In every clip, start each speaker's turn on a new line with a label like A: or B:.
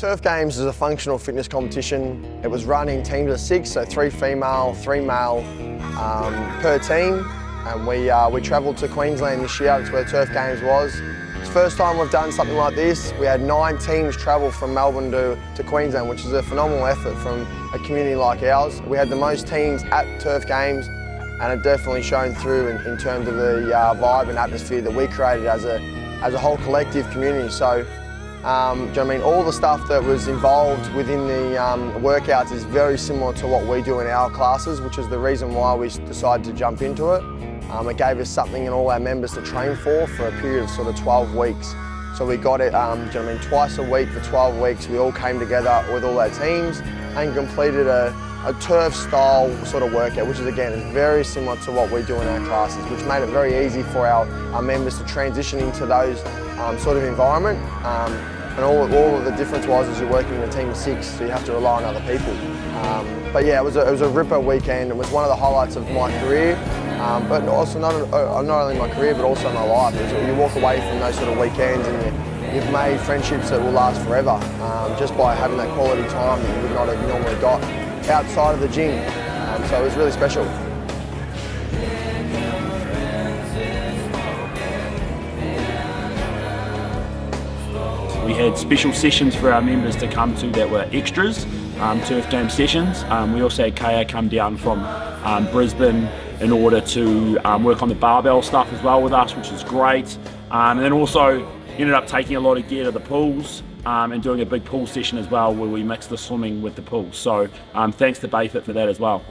A: Turf Games is a functional fitness competition. It was run in teams of 6, so 3 female, 3 male per team. And we travelled to Queensland this year. That's where Turf Games was. It's the first time we've done something like this. We had 9 teams travel from Melbourne to Queensland, which is a phenomenal effort from a community like ours. We had the most teams at Turf Games, and it definitely shone through in terms of the vibe and atmosphere that we created as a whole collective community. So, do you know what I mean? All the stuff that was involved within the workouts is very similar to what we do in our classes, which is the reason why we decided to jump into it. It gave us something in all our members to train for a period of sort of 12 weeks. So we got it, do you know what I mean, twice a week for 12 weeks. We all came together with all our teams and completed a turf style sort of workout, which is again is very similar to what we do in our classes, which made it very easy for our members to transition into those sort of environment. And all of the difference was you're working in a team of 6, so you have to rely on other people. But yeah, it was a ripper weekend. It was one of the highlights of my career, but also not only my career, but also my life. You walk away from those sort of weekends and you've made friendships that will last forever, just by having that quality time that you would not have normally got outside of the gym. So it was really special.
B: We had special sessions for our members to come to that were extras, Turf Game sessions. We also had Kaya come down from Brisbane in order to work on the barbell stuff as well with us, which is great. And then also ended up taking a lot of gear to the pools and doing a big pool session as well, where we mixed the swimming with the pool. So thanks to Bayfit for that as well.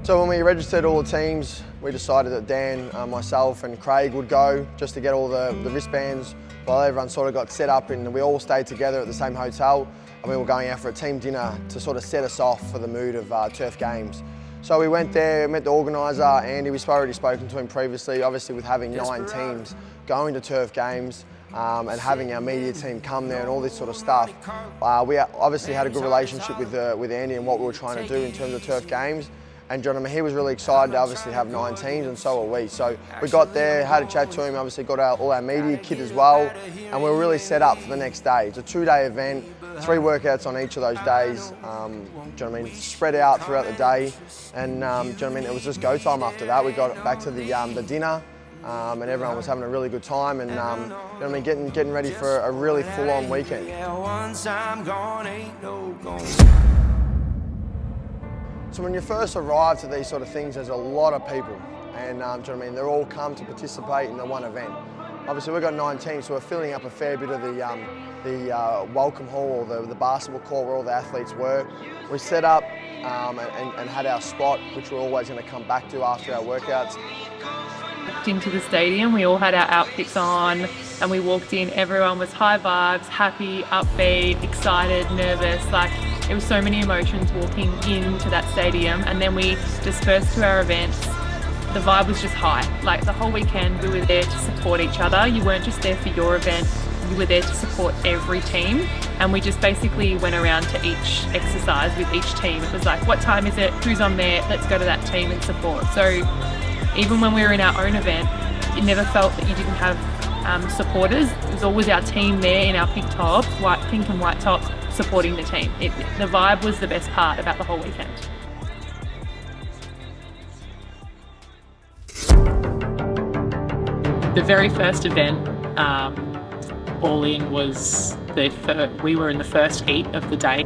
A: So when we registered all the teams, we decided that Dan, myself and Craig would go just to get all the wristbands while everyone sort of got set up, and we all stayed together at the same hotel, and we were going out for a team dinner to sort of set us off for the mood of Turf Games. So we went there, met the organiser, Andy. We've already spoken to him previously, obviously with having 9 teams going to Turf Games and having our media team come there and all this sort of stuff. We obviously had a good relationship with Andy and what we were trying to do in terms of Turf Games. And John, he was really excited to obviously have 9 teams, and so were we. So we got there, had a chat to him, obviously got all our media kit as well, and we were really set up for the next day. It's a 2-day event, 3 workouts on each of those days, spread out throughout the day. And it was just go time after that. We got back to the dinner, and everyone was having a really good time, and getting ready for a really full-on weekend. So when you first arrive to these sort of things, there's a lot of people, and they're all come to participate in the one event. Obviously we've got 9 teams, so we're filling up a fair bit of the welcome hall, or the basketball court where all the athletes were. We set up and had our spot, which we're always going to come back to after our workouts.
C: Walked into the stadium, we all had our outfits on, and we walked in, everyone was high vibes, happy, upbeat, excited, nervous. It was so many emotions walking into that stadium, and then we dispersed to our events. The vibe was just high. The whole weekend we were there to support each other. You weren't just there for your event, you were there to support every team. And we just basically went around to each exercise with each team. It was like, what time is it? Who's on there? Let's go to that team and support. So even when we were in our own event, it never felt that you didn't have supporters. It was always our team there in our pink tops, pink and white tops, supporting the team. The vibe was the best part about the whole weekend. The very first event, All In, was we were in the first heat of the day.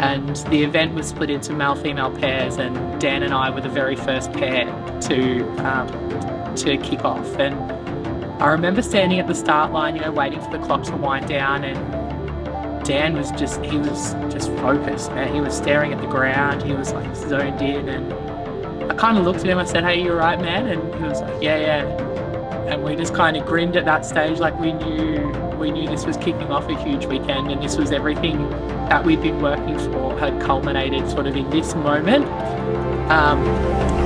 C: And the event was split into male-female pairs, and Dan and I were the very first pair to kick off. And I remember standing at the start line, waiting for the clock to wind down, and Dan was just focused, man. He was staring at the ground, he was zoned in, and I kind of looked at him, I said, "Hey, you all right, man?" And he was like, yeah. And we just kind of grinned at that stage, we knew this was kicking off a huge weekend, and this was everything that we'd been working for had culminated sort of in this moment.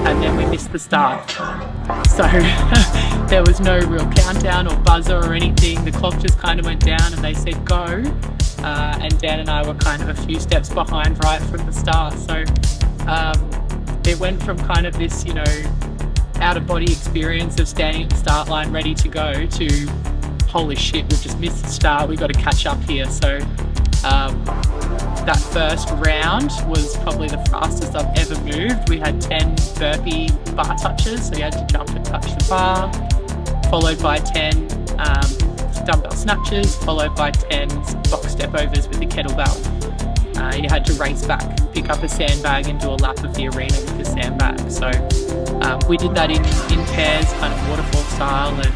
C: And then we missed the start. So there was no real countdown or buzzer or anything. The clock just kind of went down and they said go. And Dan and I were kind of a few steps behind right from the start. So it went from kind of this, out of body experience of standing at the start line ready to go to holy shit, we've just missed the start, we've got to catch up here. So that first round was probably the fastest I've ever moved. We had 10 burpee bar touches, so you had to jump and touch the bar, followed by 10 dumbbell snatches, followed by 10 box step overs with the kettlebell. You had to race back, pick up a sandbag and do a lap of the arena with the sandbag. So we did that in pairs, kind of waterfall style, and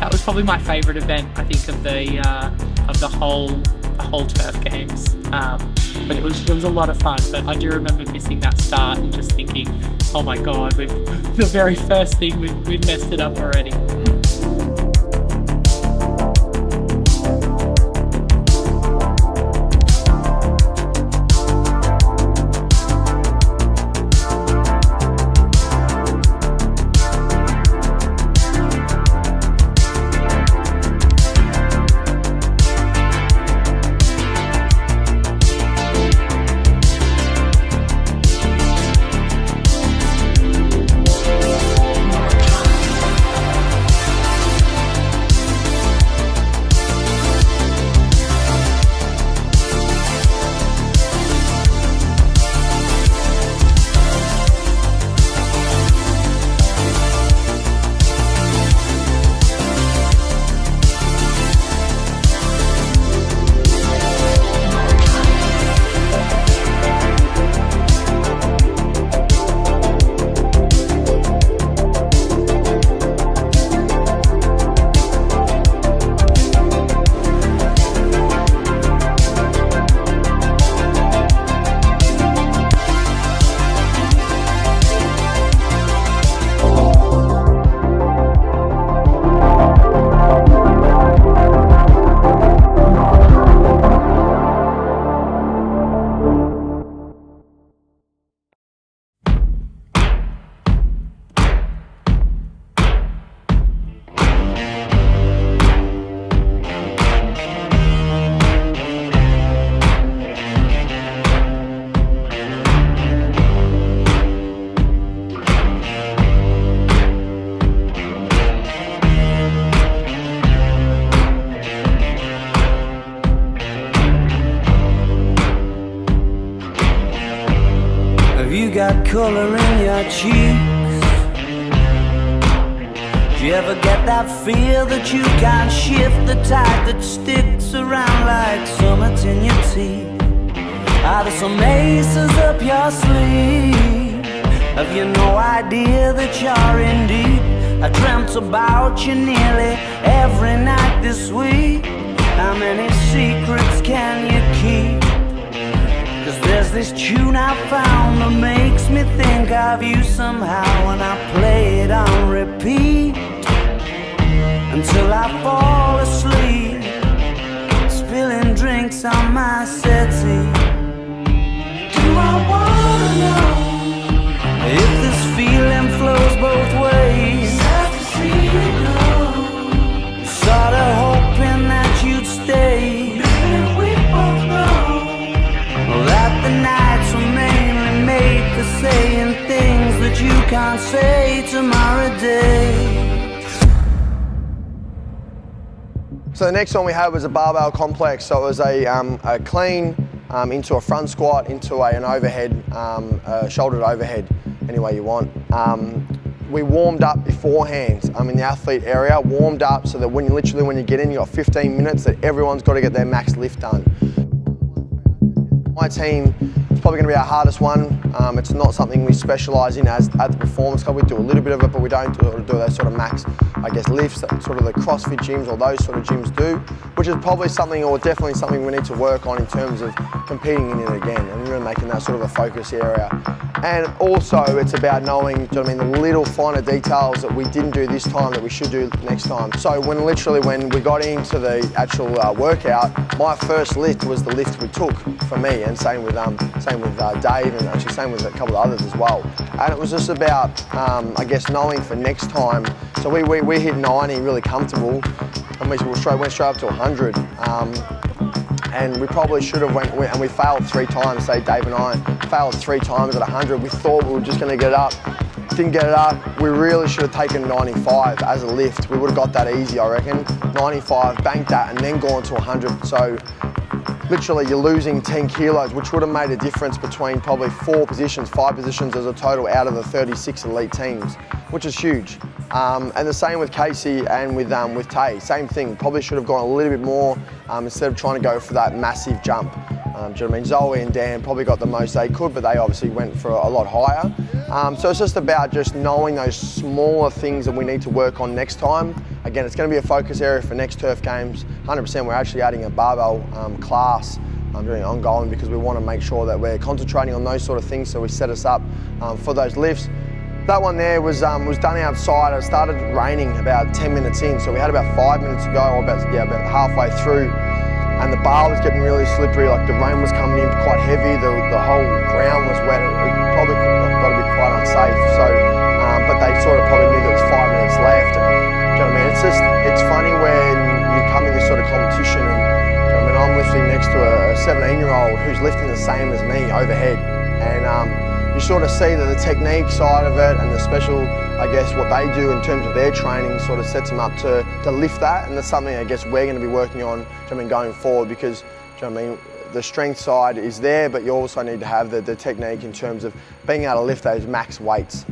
C: that was probably my favourite event, I think, of the whole turf games. But it was a lot of fun. But I do remember missing that start and just thinking, oh my god, the very first thing we've messed it up already.
D: Got color in your cheeks. Do you ever get that feel that you can't shift, the tide that sticks around like summits in your teeth? Are there some aces up your sleeve? Have you no idea that you're in deep? I dreamt about you nearly every night this week. How many secrets can you keep? 'Cause there's this tune I found that makes me think of you somehow, and I play it on repeat until I fall asleep, spilling drinks on my settee. Do I wanna know if this feeling flows both ways? Sad to see you go. Sorta hoping that you'd stay. We both know that the nights were mainly made for saying things that you can't say tomorrow day.
A: So the next one we had was a barbell complex. So it was a clean into a front squat, into an overhead, shouldered overhead, any way you want. We warmed up beforehand in the athlete area, warmed up so that when you get in, you got 15 minutes that everyone's got to get their max lift done. My team, it's probably going to be our hardest one. It's not something we specialise in at the Performance Club. We do a little bit of it, but we don't do those sort of max, lifts that sort of the CrossFit gyms or those sort of gyms do, which is probably something, or definitely something we need to work on in terms of competing in it again and really making that sort of a focus area. And also it's about knowing, the little finer details that we didn't do this time that we should do next time. So when we got into the actual workout, my first lift was the lift we took for me, and same with Dave, and actually same with a couple of others as well. And it was just about, knowing for next time. So we hit 90 really comfortable, and we went straight up to 100. And we probably should have and we failed 3 times, say Dave and I failed 3 times at 100. We thought we were just going to get up, didn't get it up. We really should have taken 95 as a lift. We would have got that easy, I reckon. 95, banked that, and then gone to 100. So literally you're losing 10 kilos, which would have made a difference between probably 5 positions as a total out of the 36 elite teams, which is huge. And the same with Casey and with Tay, same thing. Probably should have gone a little bit more instead of trying to go for that massive jump. Do you know what I mean? Zoe and Dan probably got the most they could, but they obviously went for a lot higher. So it's just about just knowing those smaller things that we need to work on next time. Again, it's going to be a focus area for next turf games. 100%, we're actually adding a barbell class doing ongoing because we want to make sure that we're concentrating on those sort of things so we set us up for those lifts. That one there was done outside. It started raining about 10 minutes in, so we had about 5 minutes to go, or about halfway through, and the bar was getting really slippery. Like the rain was coming in quite heavy. The whole ground was wet. It probably got to be quite unsafe. So, but they sort of probably knew there was 5 minutes left. And, do you know what I mean? It's funny when you come in this sort of competition, and do you know what I mean? I'm lifting next to a 17-year-old who's lifting the same as me overhead, and you sort of see that the technique side of it and the special, I guess, what they do in terms of their training sort of sets them up to lift that, and that's something I guess we're going to be working on, going forward, because, the strength side is there, but you also need to have the technique in terms of being able to lift those max weights.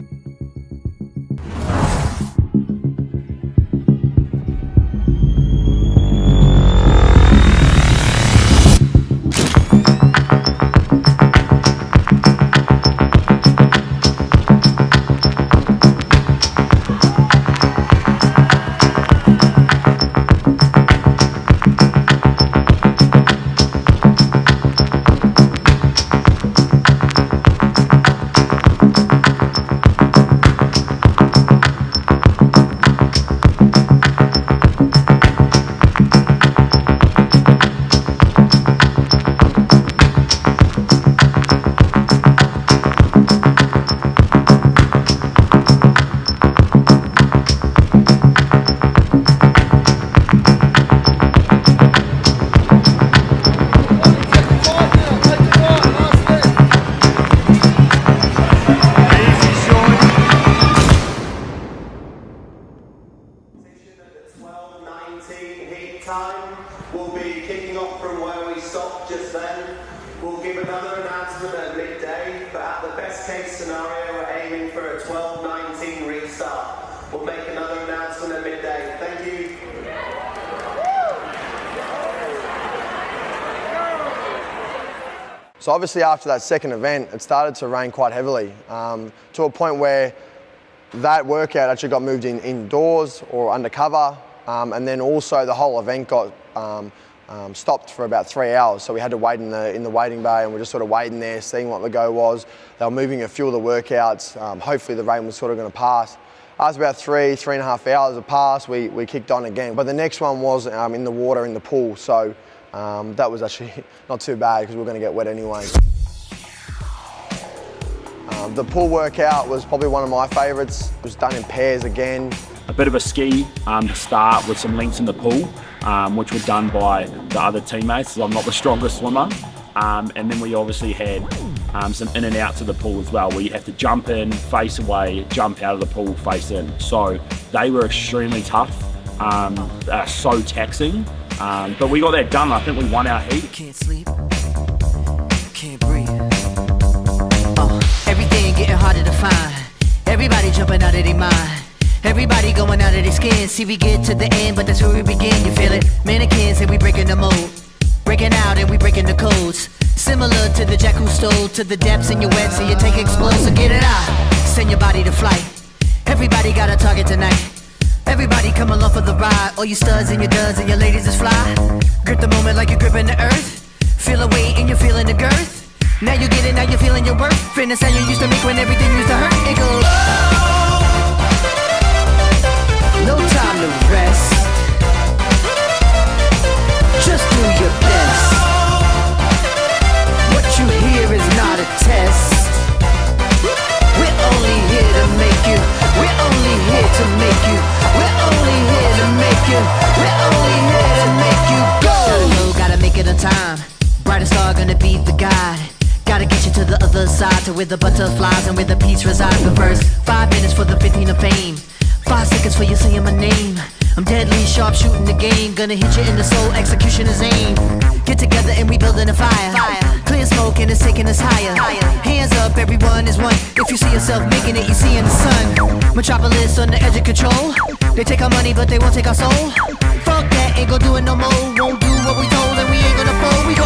E: We'll be kicking off from where we stopped just then. We'll give another announcement at midday, but at the best case scenario, we're aiming for a 12:19 restart. We'll make another announcement at midday. Thank you.
A: So obviously after that second event, it started to rain quite heavily, to a point where that workout actually got moved indoors or undercover, and then also the whole event got stopped for about 3 hours. So we had to wait in the waiting bay, and we're just sort of waiting there, seeing what the go was. They were moving a few of the workouts. Hopefully the rain was sort of going to pass. After about 3.5 hours had passed, we kicked on again. But the next one was in the water, in the pool. So that was actually not too bad because we were going to get wet anyway. The pool workout was probably one of my favourites. It was done in pairs again.
B: A bit of a ski to start with some links in the pool, which were done by the other teammates, so I'm not the strongest swimmer. And then we obviously had some in and outs of the pool as well, where you have to jump in, face away, jump out of the pool, face in. So they were extremely tough, so taxing. But we got that done. I think we won our heat.
D: Can't sleep, can't breathe. Everything getting harder to find. Everybody jumping out of their mind. Everybody going out of their skin. See, we get to the end, but that's where we begin. You feel it? Mannequins and we breaking the mold. Breaking out and we breaking the codes. Similar to the jack who stole to the depths in your wet, so you take explode. So get it out, send your body to flight. Everybody got a target tonight. Everybody come along for the ride. All you studs and your duds and your ladies is fly. Grip the moment like you're gripping the earth. Feel the weight and you're feeling the girth. Now you get it, now you're feeling your worth. Fitness how you used to make when everything used to hurt. It goes, oh, no time to rest. Just do your best. What you hear is not a test. We're only here to make you. We're only here to make you. We're only here to make you. We're only here to make you go. Gotta go, gotta make it on time. Brightest star gonna be the guide. Gotta get you to the other side.
F: So where the butterflies and where the peace resides. The first 5 minutes for the 15 of fame. 5 seconds for you saying my name. I'm deadly sharp shooting the game. Gonna hit you in the soul, execution is aim. Get together and we building a fire. Clear smoke and it's taking us higher. Hands up, everyone is one. If you see yourself making it, you see in the sun. Metropolis on the edge of control. They take our money but they won't take our soul. Fuck that, ain't gon' do it no more. Won't do what we told and we ain't gonna fold. We go.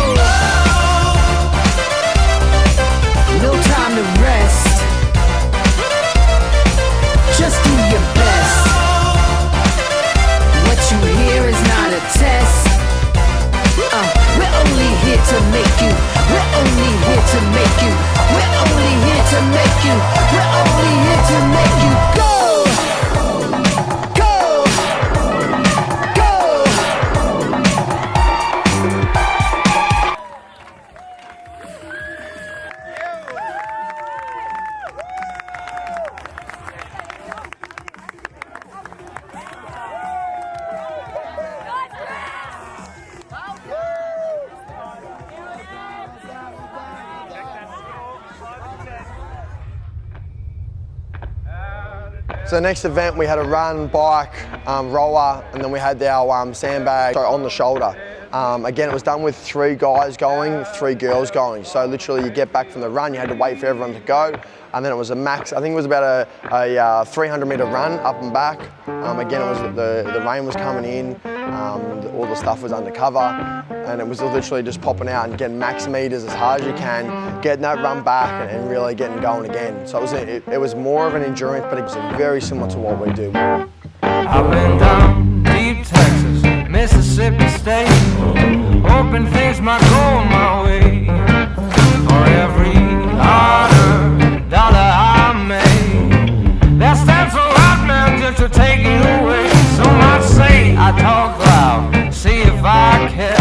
F: No time to rest. Just do your best. What you hear is not a test. We're only here to make you. We're only here to make you. We're only here to make you. We're only here to make you go. Go. Go.
A: So the next event we had a run, bike, roller, and then we had our sandbag on the shoulder. Again, it was done with 3 guys going, 3 girls going. So literally you get back from the run, you had to wait for everyone to go. And then it was a max, I think it was about a 300 metre run up and back. Again, it was the rain was coming in, all the stuff was undercover, and it was literally just popping out and getting max meters as hard as you can, getting that run back and really getting going again. So it was more of an endurance, but it was very similar to what we do.
G: I've been down deep Texas, Mississippi State, hoping things might go my way. For every hard-earned dollar I made, that stands a lot, man, just to take it away. So much say I talk loud, see if I care.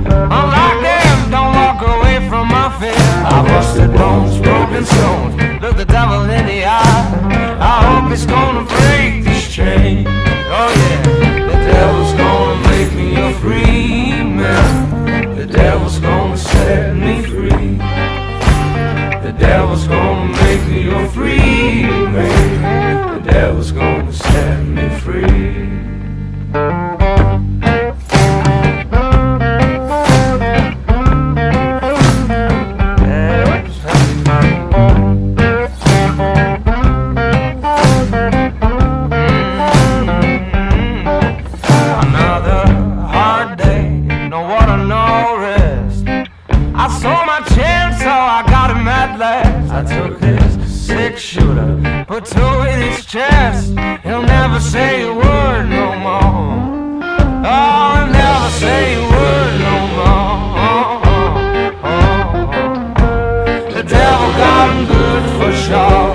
G: Unlike them, don't walk away from my fear. I busted bones, broken stones, look the devil in the eye. I hope it's gonna break this chain. Oh yeah, the devil's gonna make me a free man. The devil's gonna set me free. The devil's gonna make me a free man. The devil's gonna set me free. I took his 6-shooter, put 2 in his chest. He'll never say a word no more. Oh, he'll never say a word no more. The devil got him good for sure.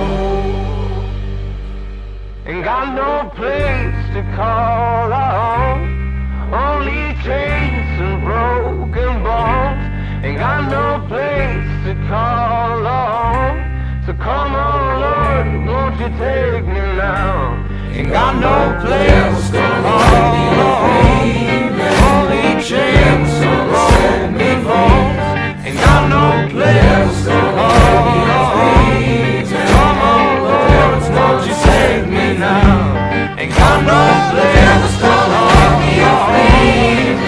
G: Ain't got no place to call home, only chains and broken bones. Ain't got no place to call home. So come on, Lord, won't you take me now? Ain't got no place to call home, only chains and broken bones. Ain't got no place to call home. So come on, Lord, won't you take me now? Ain't got no place to call home,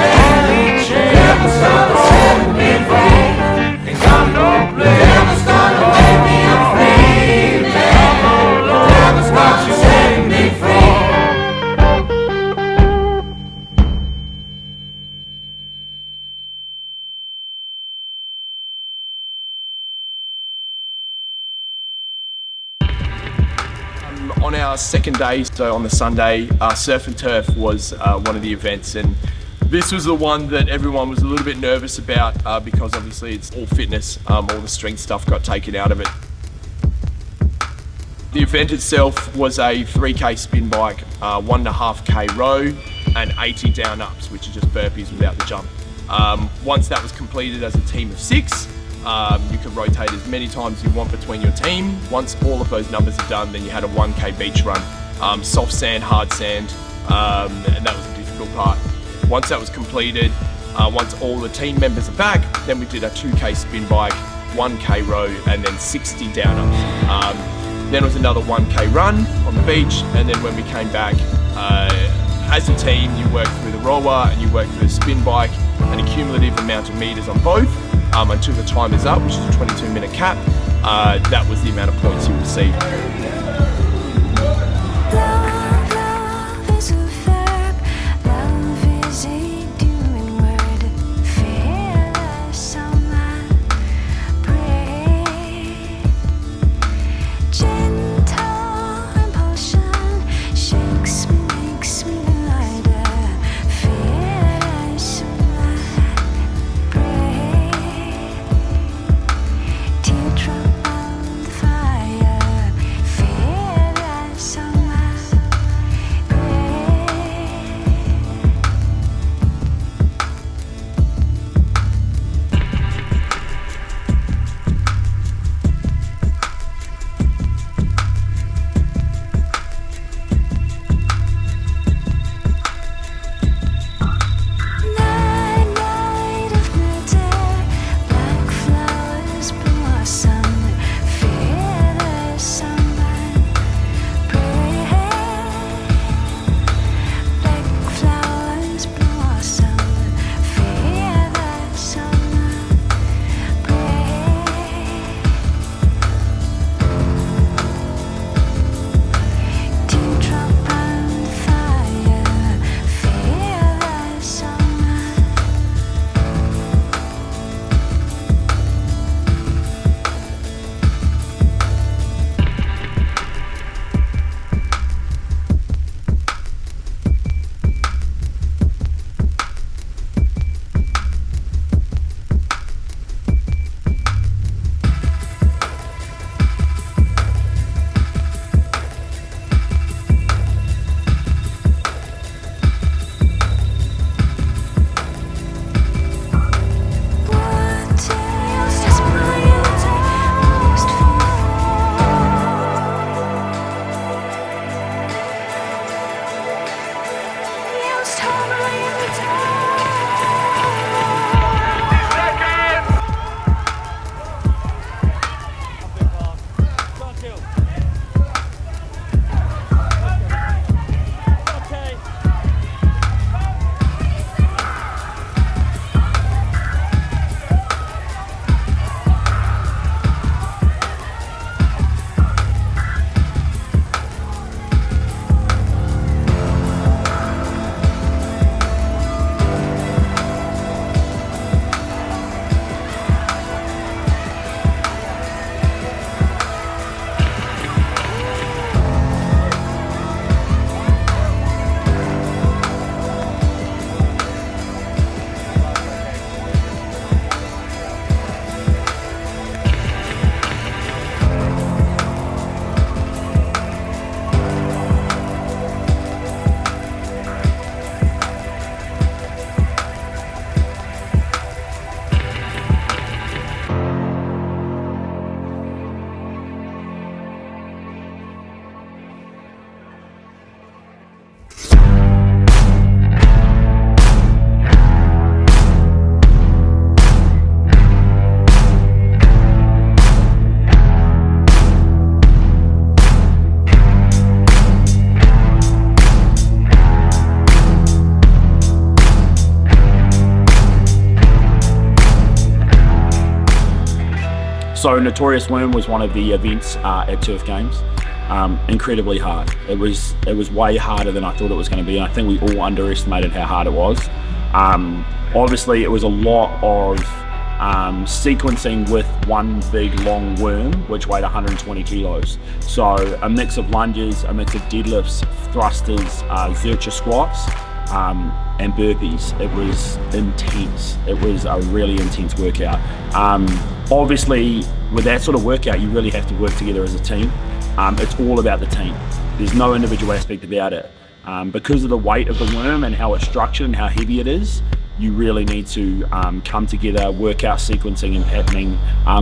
G: only chains and broken bones. Ain't got no place to call home. What you set me free.
H: On our second day, so on the Sunday, surf and turf was one of the events, and this was the one that everyone was a little bit nervous about because obviously it's all fitness, all the strength stuff got taken out of it. The event itself was a 3K spin bike, 1.5K row, and 80 down ups, which are just burpees without the jump. Once that was completed as a team of 6, you could rotate as many times as you want between your team. Once all of those numbers are done, then you had a 1K beach run, soft sand, hard sand, and that was the difficult part. Once that was completed, once all the team members are back, then we did a 2K spin bike, 1k row, and then 60 down ups. Then it was another 1k run on the beach, and then when we came back, as a team, you work through the roller and you work through the spin bike, and a cumulative amount of meters on both until the time is up, which is a 22-minute cap. That was the amount of points you received.
B: So Notorious Worm was one of the events at Turf Games. Incredibly hard. It was way harder than I thought it was going to be, and I think we all underestimated how hard it was. Obviously, it was a lot of sequencing with one big long worm, which weighed 120 kilos. So a mix of lunges, a mix of deadlifts, thrusters, Zercher squats, and burpees. It was intense. It was a really intense workout. Obviously, with that sort of workout, you really have to work together as a team. It's all about the team. There's no individual aspect about it. Because of the weight of the worm and how it's structured and how heavy it is, you really need to come together, work out sequencing and patterning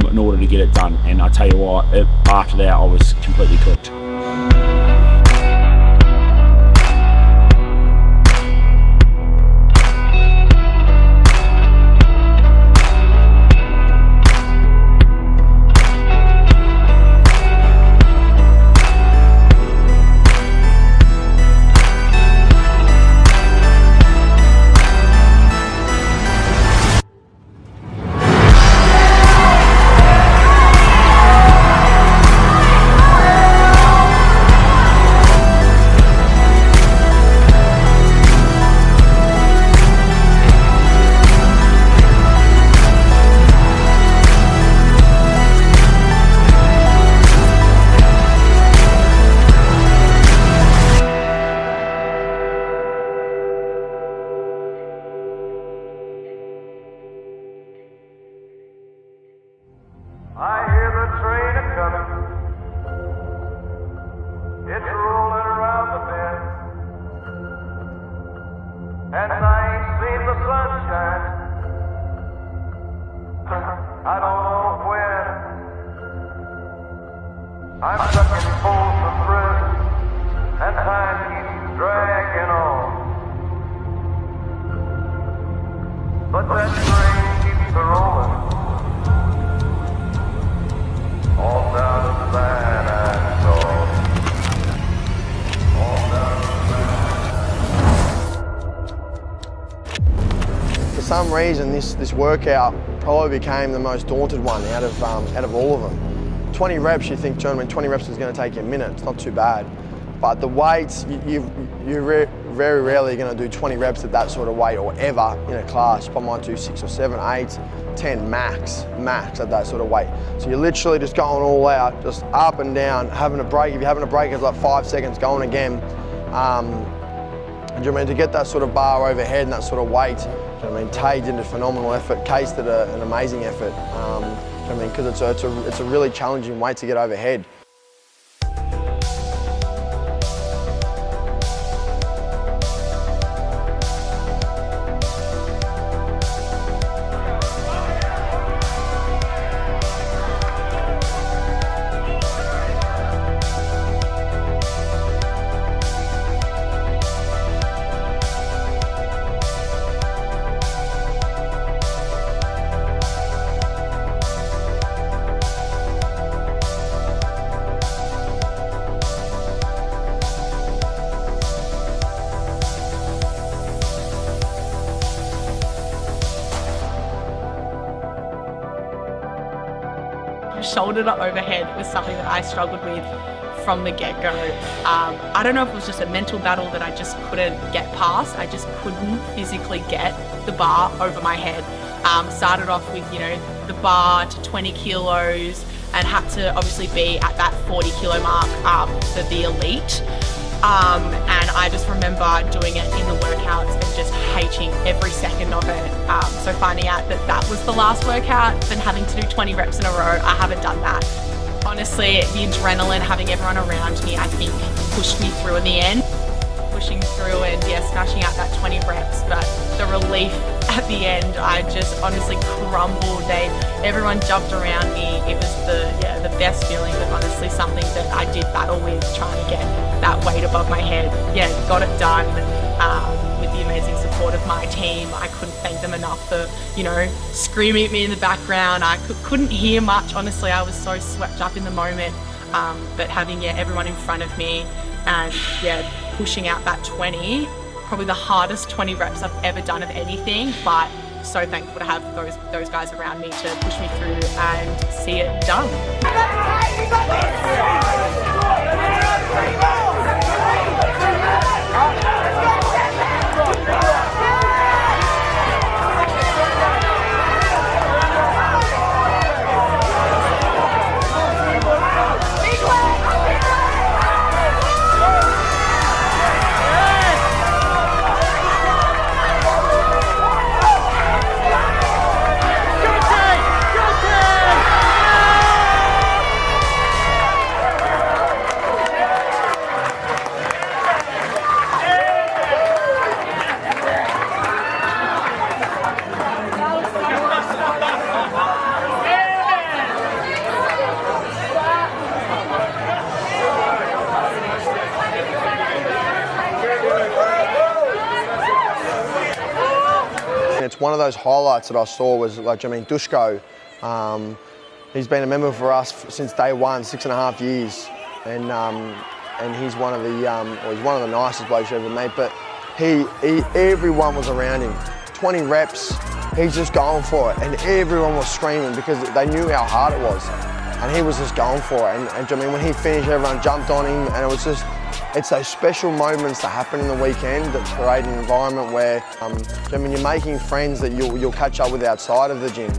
B: in order to get it done. And I tell you what, after that, I was completely cooked.
G: and nights seen the sunshine. I don't know when. I'm stuck in Folsom Prison, and time keeps dragging on. But that train keeps a rolling, all down to San Antonio. All down to San Antonio.
A: For some reason, this workout probably became the most daunted one out of all of them. 20 reps, you think, John, when 20 reps is going to take you a minute, it's not too bad. But the weights, you're very rarely going to do 20 reps at that sort of weight or ever in a class. You probably might do 6 or 7, 8, 10 max at that sort of weight. So you're literally just going all out, just up and down, having a break. If you're having a break, it's like 5 seconds, going again. And you know what I mean, to get that sort of bar overhead and that sort of weight, you know what I mean, Tay did a phenomenal effort, Case did an amazing effort. You know what I mean, because it's a really challenging weight to get overhead.
I: Shoulder to overhead was something that I struggled with from the get-go. I don't know if it was just a mental battle that I just couldn't get past. I just couldn't physically get the bar over my head. Started off with, you know, the bar to 20 kilos and had to obviously be at that 40 kilo mark for the elite. And I just remember doing it in the workouts and just hating every second of it. So finding out that that was the last workout, then having to do 20 reps in a row, I haven't done that. Honestly, the adrenaline, having everyone around me, I think pushed me through in the end. Pushing through and smashing out that 20 reps, but the relief at the end, I just honestly crumbled. Everyone jumped around me. It was the best feeling, but honestly something that I did battle with, trying to get that weight above my head. Yeah, got it done with the amazing support of my team. I couldn't thank them enough for, you know, screaming at me in the background. I couldn't hear much, honestly. I was so swept up in the moment, but having everyone in front of me and pushing out that 20, probably the hardest 20 reps I've ever done of anything, but so thankful to have those guys around me to push me through and see it done.
A: It's one of those highlights that I saw was, like, I mean, Dushko, he's been a member for us since day one, 6.5 years, and he's one of the nicest blokes you ever meet. But everyone was around him. 20 reps, he's just going for it, and everyone was screaming because they knew how hard it was, and he was just going for it. And I mean, when he finished, everyone jumped on him, and it was just. It's those special moments that happen in the weekend that create an environment where I mean, you're making friends that you'll catch up with outside of the gym.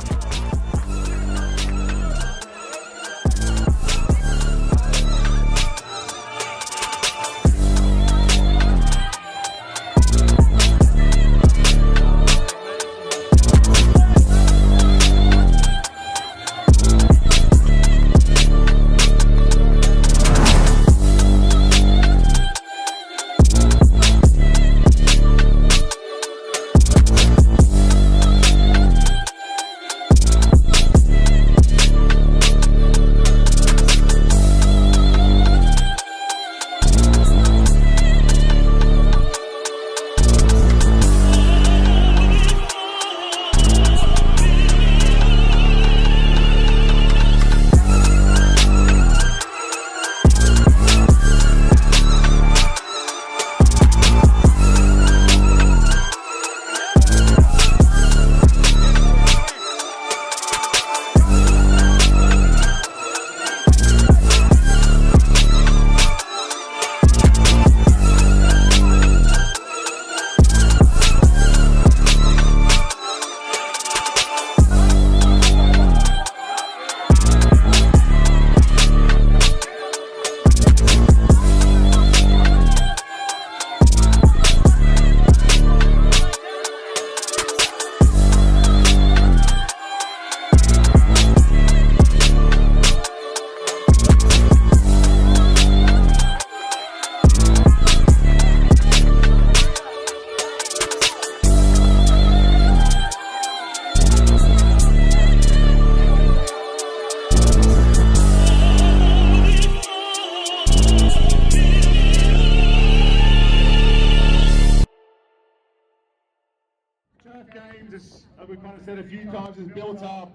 J: Turf Games, as we've kind of said a few times, is built up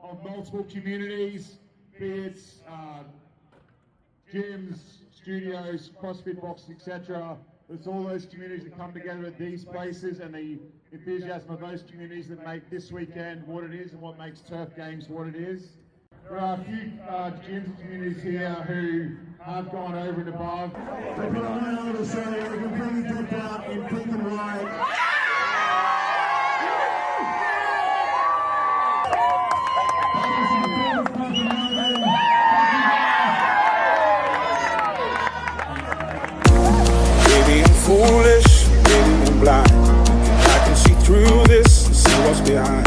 J: of multiple communities, be it gyms, studios, CrossFit boxes, etc. It's all those communities that come together at these places and the enthusiasm of those communities that make this weekend what it is and what makes Turf Games what it is. There are a few gyms and communities here who have gone over and above. They put on another Australia, we can bring it out in pink and white.
K: Foolish, maybe I'm blind. I can see through this and see what's behind.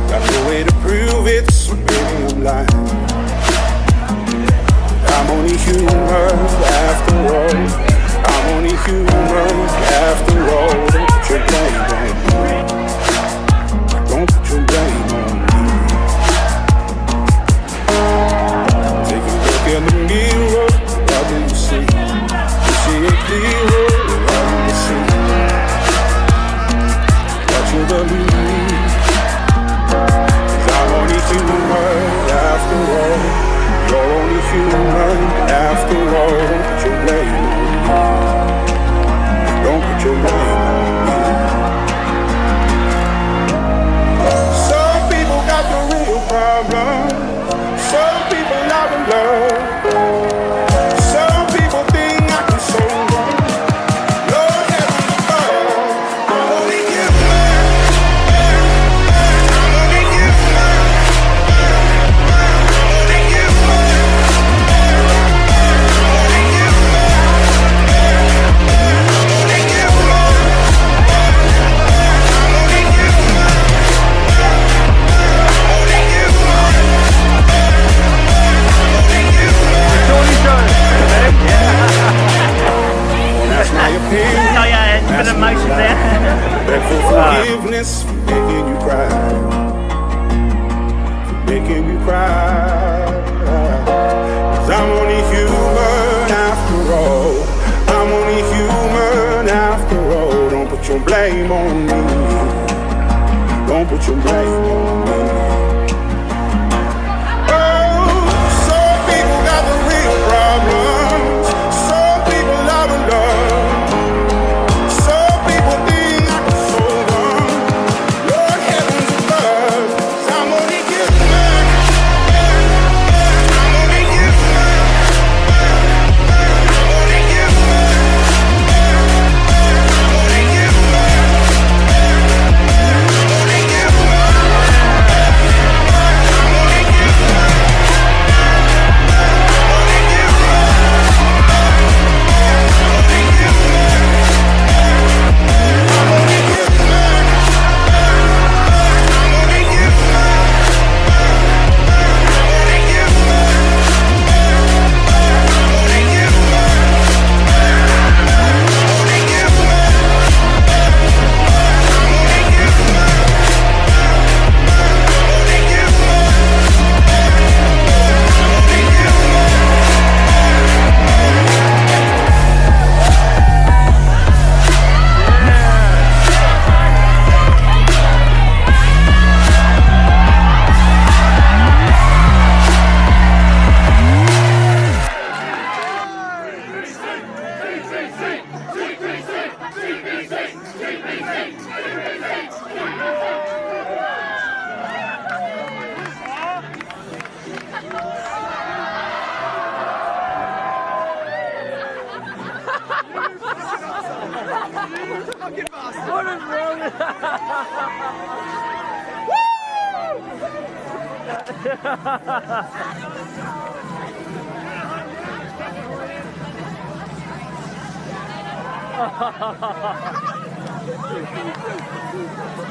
K: Got no way to prove it, so maybe I'm lying. I'm only human after all. I'm only human after all. Don't put your blame on me. Don't put your blame on me. Take a look in the mirror, what do you see? You see it clearer. What you believe, 'cause I'm only human after all. You're only human after all. Don't put your blame on me. Don't put your blame on me. Some people got the real problem. Some people love and love. Some people think I can solve them. Forgiveness for making you cry, for making you cry. 'Cause I'm only human after all. I'm only human after all. Don't put your blame on me. Don't put your blame on me. Oh, some people got the real problems. Some people love and love.
L: Woo!